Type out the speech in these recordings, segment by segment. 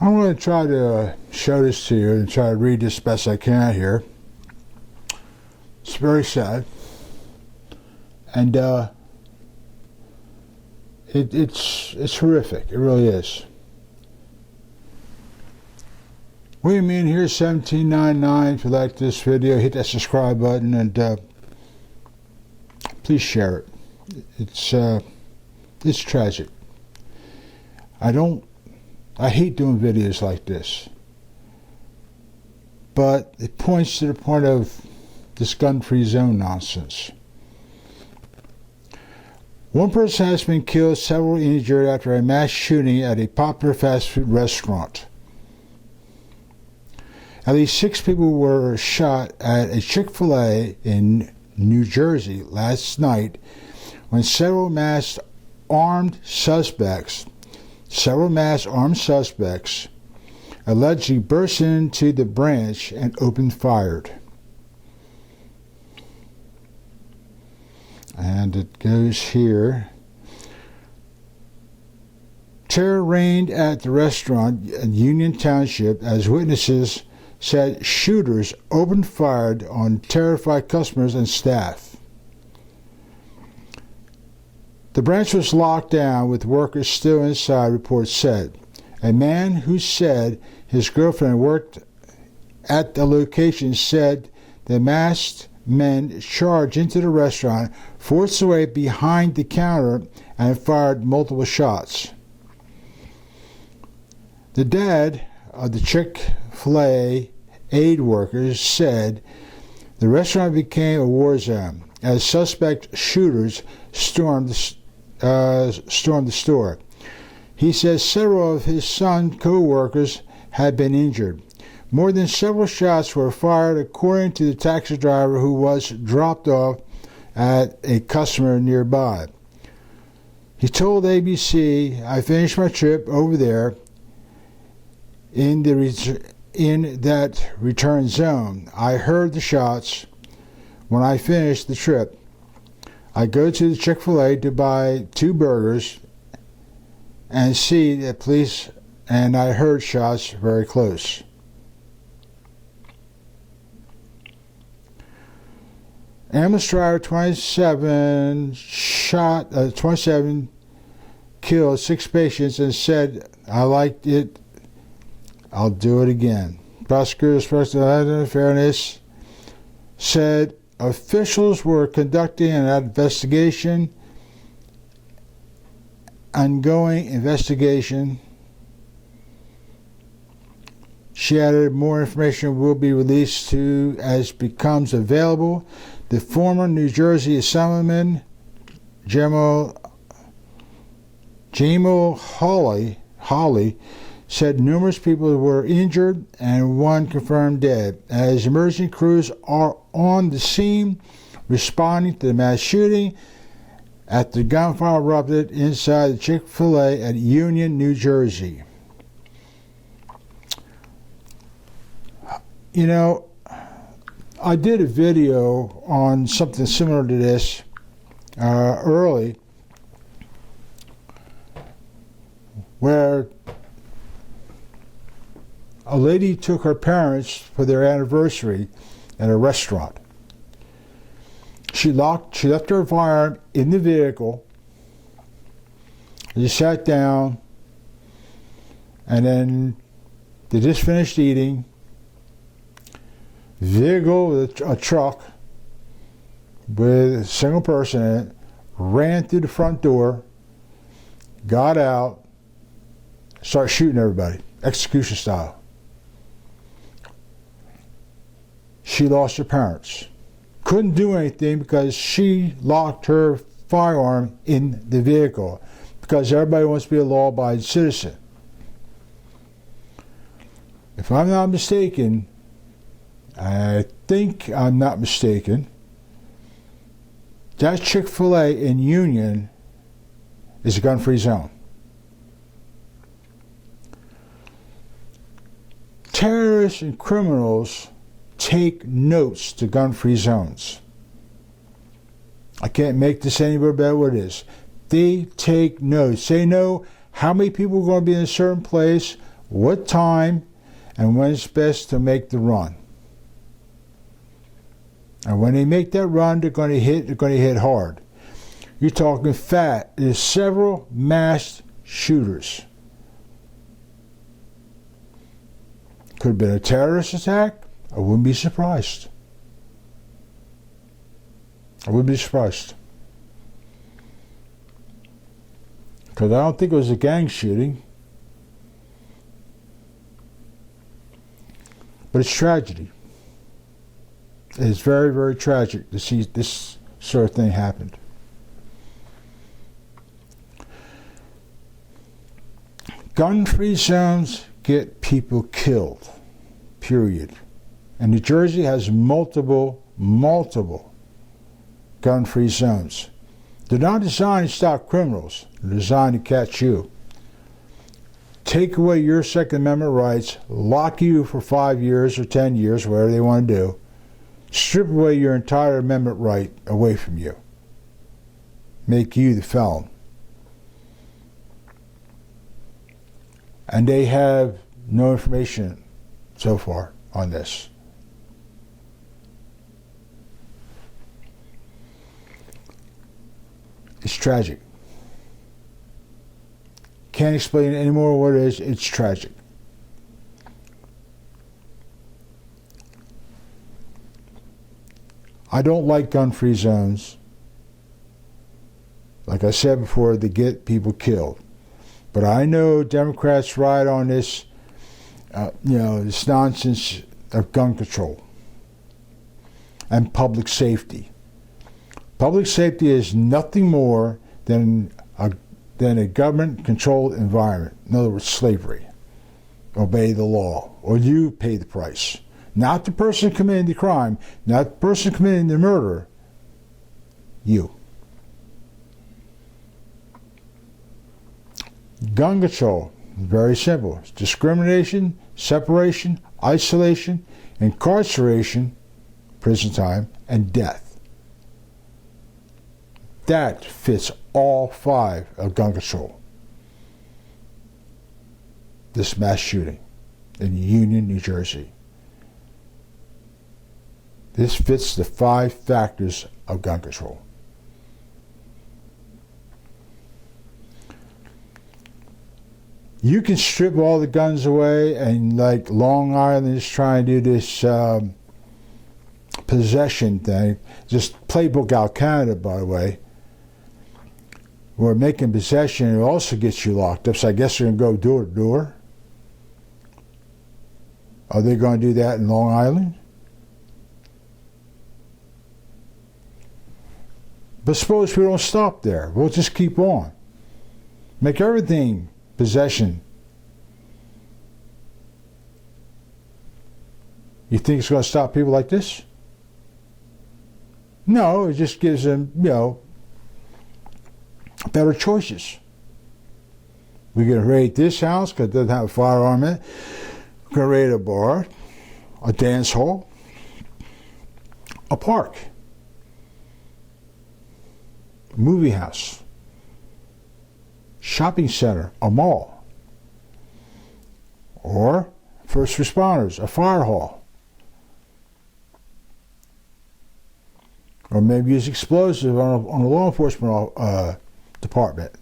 I'm going to try to show this to you and try to read this best I can here. It's very sad. And it's horrific. It really is. What do you mean? Here's 1799. If you like this video, hit that subscribe button and please share it. It's tragic. I hate doing videos like this, but it points to the point of this gun-free zone nonsense. One person has been killed, several injured after a mass shooting at a popular fast food restaurant. At least 6 people were shot at a Chick-fil-A in New Jersey last night when several masked armed suspects allegedly burst into the branch and opened fire. And it goes here. Terror reigned at the restaurant in Union Township as witnesses said shooters opened fire on terrified customers and staff. The branch was locked down with workers still inside, reports said. A man who said his girlfriend worked at the location said the masked men charged into the restaurant, forced their way behind the counter, and fired multiple shots. The dad of the Chick-fil-A aid workers said the restaurant became a war zone as suspect shooters stormed the store. He says several of his son's co-workers had been injured. More than several shots were fired, according to the taxi driver who was dropped off at a customer nearby. He told ABC, "I finished my trip over there in that return zone. I heard the shots when I finished the trip. I go to the Chick-fil-A to buy 2 burgers and see the police, and I heard shots very close." Ambulance driver 27 killed 6 patients and said, "I liked it. I'll do it again." Prosecutors President Fairness said officials were conducting an ongoing investigation. She added more information will be released to as becomes available. The former New Jersey Assemblyman Jamal Hawley said numerous people were injured and 1 confirmed dead. As emergency crews are on the scene responding to the mass shooting after gunfire erupted inside the Chick-fil-A at Union, New Jersey. You know, I did a video on something similar to this early, where a lady took her parents for their anniversary at a restaurant. She left her firearm in the vehicle. They sat down, and then they just finished eating. Vehicle with a truck with a single person in it ran through the front door, got out, started shooting everybody, execution style. She lost her parents. Couldn't do anything because she locked her firearm in the vehicle because everybody wants to be a law-abiding citizen. If I'm not mistaken, I think I'm not mistaken, that Chick-fil-A in Union is a gun-free zone. Terrorists and criminals take notes to gun-free zones. I can't make this any more better what it is. They take notes. They know how many people are going to be in a certain place, what time and when it's best to make the run. And when they make that run, they're going to hit hard. You're talking fat. There's several masked shooters. Could have been a terrorist attack. I wouldn't be surprised. I wouldn't be surprised. Because I don't think it was a gang shooting. But it's tragedy. It's very, very tragic to see this sort of thing happen. Gun-free zones get people killed, period. And New Jersey has multiple gun-free zones. They're not designed to stop criminals. They're designed to catch you. Take away your Second Amendment rights, lock you for 5 years or 10 years, whatever they want to do. Strip away your entire amendment right away from you. Make you the felon. And they have no information so far on this. It's tragic. Can't explain anymore what it is. It's tragic. I don't like gun-free zones. Like I said before, they get people killed. But I know Democrats ride on this, this nonsense of gun control and public safety. Public safety is nothing more than a government-controlled environment. In other words, slavery. Obey the law, or you pay the price. Not the person committing the crime, not the person committing the murder. You. Gun control, very simple. It's discrimination, separation, isolation, incarceration, prison time, and death. That fits all 5 of gun control. This mass shooting in Union, New Jersey. This fits the 5 factors of gun control. You can strip all the guns away, and like Long Island is trying to do this possession thing. Just playbook out Canada, by the way. Where making possession, it also gets you locked up. So I guess they're going to go door to door. Are they going to do that in Long Island? But suppose we don't stop there. We'll just keep on. Make everything possession. You think it's going to stop people like this? No, it just gives them, better choices. We're going to raid this house because it doesn't have a firearm in it. We're going to raid a bar, a dance hall, a park, a movie house, shopping center, a mall, or first responders, a fire hall, or maybe use explosives on a law enforcement department,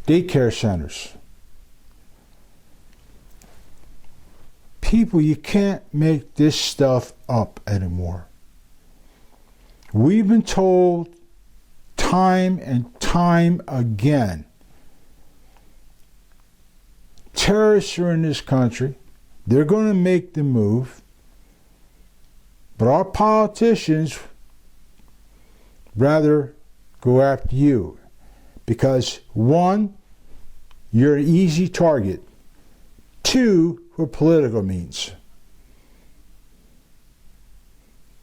daycare centers. People, you can't make this stuff up anymore. We've been told time and time again, terrorists are in this country, they're going to make the move, but our politicians rather go after you because 1, you're an easy target, 2, for political means,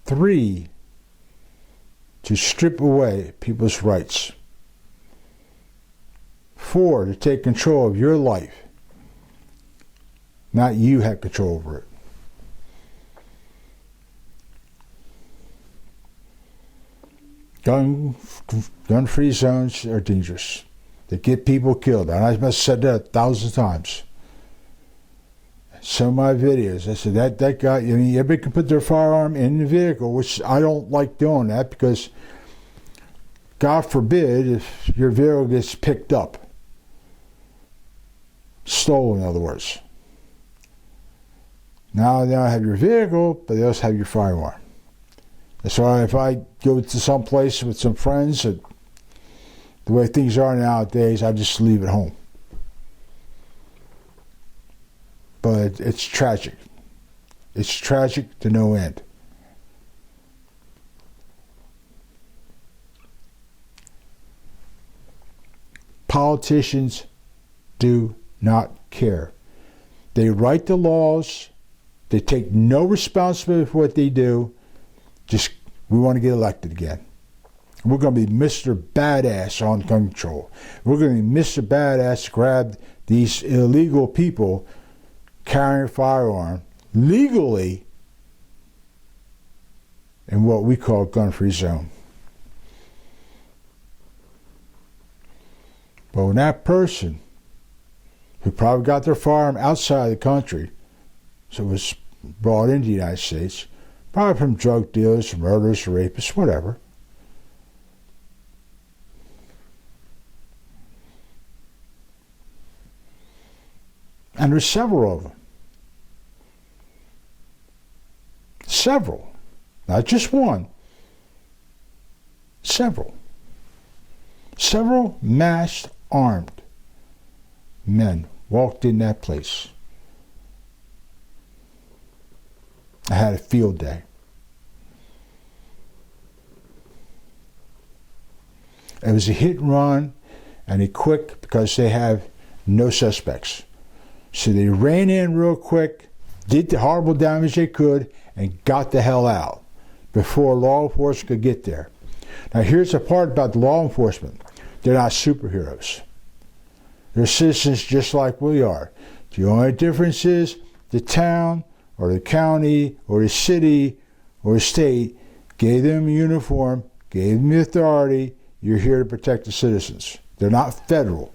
3, to strip away people's rights, 4, to take control of your life, not you have control over it. Gun-free zones are dangerous. that get people killed. And I must have said that 1,000 times. Some of my videos, I said that guy, I mean, everybody can put their firearm in the vehicle, which I don't like doing that because God forbid if your vehicle gets picked up. Stolen, in other words. Now I have your vehicle, but they also have your firearm. That's why if I go to some place with some friends, the way things are nowadays, I just leave it home. But it's tragic. It's tragic to no end. Politicians do not care. They write the laws. They take no responsibility for what they do. Just, we want to get elected again. We're going to be Mr. Badass on gun control. We're going to be Mr. Badass to grab these illegal people carrying a firearm legally in what we call gun-free zone. But when that person who probably got their firearm outside the country, so it was brought into the United States, probably from drug dealers, murderers, rapists, whatever. And there's several of them. Several. Not just one. Several. Several masked, armed men walked in that place. I had a field day. It was a hit and run, and a quick because they have no suspects. So they ran in real quick, did the horrible damage they could, and got the hell out before law enforcement could get there. Now here's the part about the law enforcement. They're not superheroes. They're citizens just like we are. The only difference is the town or the county or the city or the state gave them a uniform, gave them the authority. You're here to protect the citizens. They're not federal.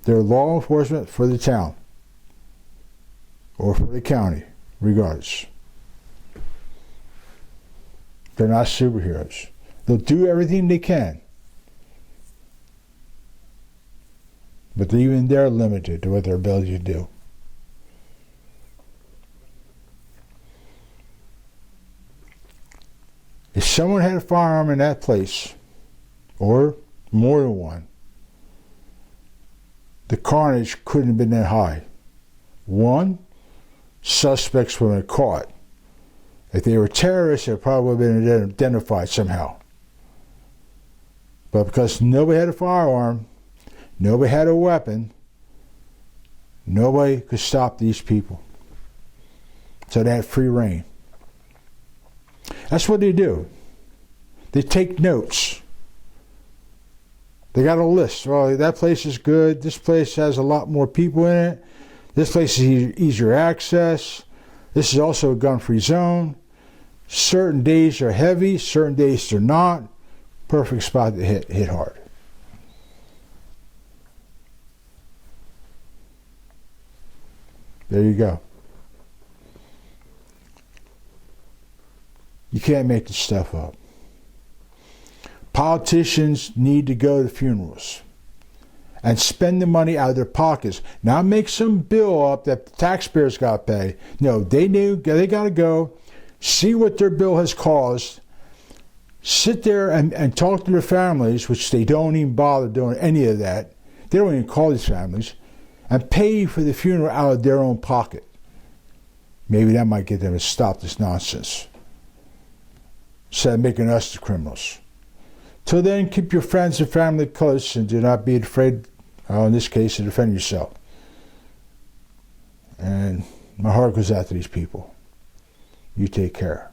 They're law enforcement for the town or for the county, regardless. They're not superheroes. They'll do everything they can. But even they're limited to what their ability to do. If someone had a firearm in that place, or more than one, the carnage couldn't have been that high. One, suspects would have been caught. If they were terrorists, they probably would have been identified somehow. But because nobody had a firearm, nobody had a weapon, nobody could stop these people. So they had free reign. That's what they do. They take notes. They got a list. Well, that place is good. This place has a lot more people in it. This place is easier access. This is also a gun-free zone. Certain days are heavy. Certain days they're not. Perfect spot to hit hard. There you go. You can't make this stuff up. Politicians need to go to funerals and spend the money out of their pockets. Not make some bill up that the taxpayers got to pay. No, they got to go, see what their bill has caused, sit there and talk to their families, which they don't even bother doing any of that. They don't even call these families, and pay for the funeral out of their own pocket. Maybe that might get them to stop this nonsense, instead of making us the criminals. Till then, keep your friends and family close and do not be afraid, in this case, to defend yourself. And my heart goes out to these people. You take care.